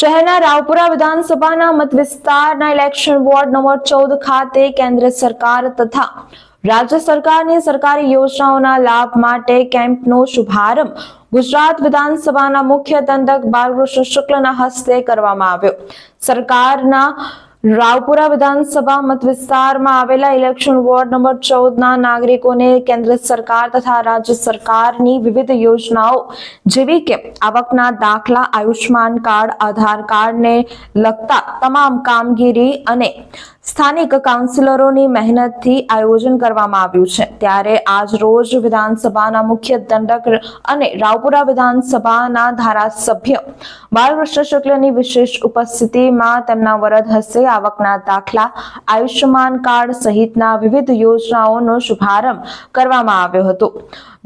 શહેરના રાવપુરા વિધાનસભાના મત વિસ્તારના ઇલેક્શન વોર્ડ નંબર 14 ખાતે કેન્દ્ર સરકાર તથા રાજ્ય સરકારની સરકારી યોજનાઓના લાભ માટે કેમ્પનો શુભારંભ ગુજરાત વિધાનસભાના મુખ્ય દંડક બાલકૃષ્ણ શુક્લના હસ્તે કરવામાં આવ્યો। સરકારના રાવપુરા વિધાનસભા મત વિસ્તારમાં આવેલા ઇલેક્શન વોર્ડ નંબર 14 ના નાગરિકોને કેન્દ્ર સરકાર તથા રાજ્ય સરકારની વિવિધ યોજનાઓ જેવી કે આવકના દાખલા, આયુષ્માન કાર્ડ, આધાર કાર્ડને લગતા તમામ કામગીરી અને સ્થાનિક કાઉન્સિલરોની મહેનતથી આયોજન કરવામાં આવ્યું છે। ત્યારે આજ રોજ વિધાનસભાના મુખ્ય દંડક અને રાવપુરા વિધાનસભાના ધારાસભ્ય બાલકૃષ્ણ શુક્લની વિશેષ ઉપસ્થિતિમાં તેમના વરદ હસ્તે આવકના દાખલા, આયુષ્માન કાર્ડ સહિતના વિવિધ યોજનાઓનો શુભારંભ કરવામાં આવ્યો હતો।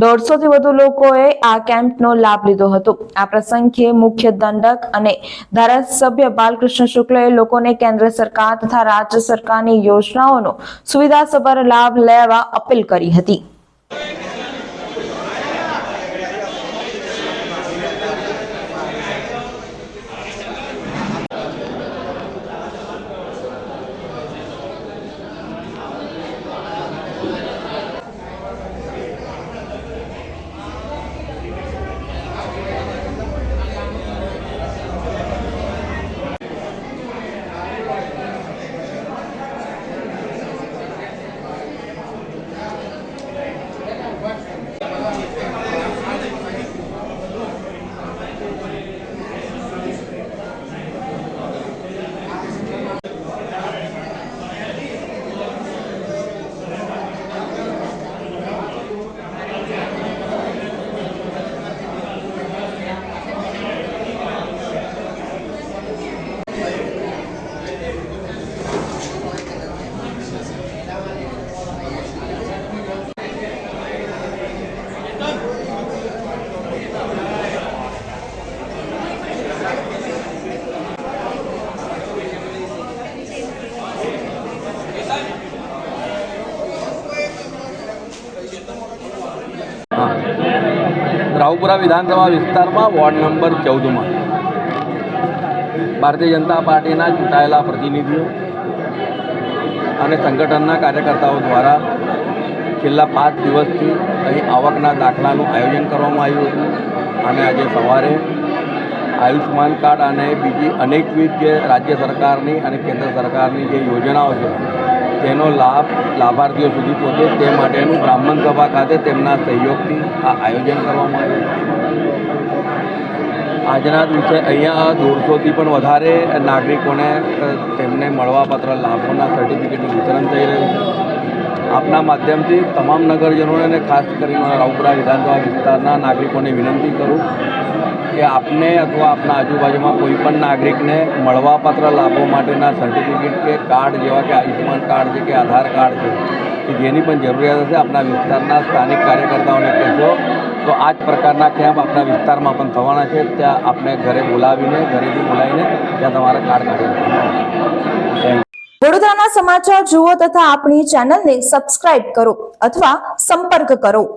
150 થી વધુ લોકોએ આ કેમ્પનો લાભ લીધો હતો। આ પ્રસંગે મુખ્ય દંડક અને ધારાસભ્ય બાલકૃષ્ણ શુક્લએ લોકોને કેન્દ્ર સરકાર તથા રાજ્ય સરકારની યોજનાઓનો સુવિધાસભર લાભ લેવા અપીલ કરી હતી। રાવપુરા વિધાનસભા વિસ્તારમાં વોર્ડ નંબર 14માં ભારતીય જનતા પાર્ટીના ચૂંટાયેલા પ્રતિનિધિઓ અને સંગઠનના કાર્યકર્તાઓ દ્વારા છેલ્લા 5 દિવસથી અહીં આવકના દાખલાનું આયોજન કરવામાં આવ્યું હતું અને આજે સવારે આયુષ્માન કાર્ડ અને બીજી અનેકવિધ જે રાજ્ય સરકારની અને કેન્દ્ર સરકારની જે યોજનાઓ છે તેનો લાભ લાભાર્થીઓ સુધી પહોંચે તે માટેનું બ્રાહ્મણ સભા ખાતે તેમના સહયોગથી આ આયોજન કરવામાં આવ્યું। આજના દિવસે અહીંયા 150થી પણ વધારે નાગરિકોને તેમને મળવાપાત્ર લાભોના સર્ટિફિકેટનું વિતરણ થઈ રહ્યું છે। આપના માધ્યમથી તમામ નગરજનોને અને ખાસ કરીને રાવપુરા વિધાનસભા વિસ્તારના નાગરિકોને વિનંતી કરું કે આપને અથવા આપના આજુબાજુમાં કોઈ પણ નાગરિકને મળવાપાત્ર લાભો માટેના સર્ટિફિકેટ કે કાર્ડ જેવા કે આયુષ્માન કાર્ડ છે કે આધાર કાર્ડ છે કે જેની પણ જરૂરિયાત હશે આપણા વિસ્તારના સ્થાનિક કાર્યકર્તાઓને કહેશો તો આ જ પ્રકારના કેમ્પ આપણા વિસ્તારમાં પણ થવાના છે। ત્યાં આપને ઘરેથી બોલાવીને ત્યાં તમારા કાર્ડ કાઢી આપવાના। વડોદરાના સમાચાર જુઓ તથા આપણી ચેનલને સબસ્ક્રાઇબ કરો અથવા સંપર્ક કરો।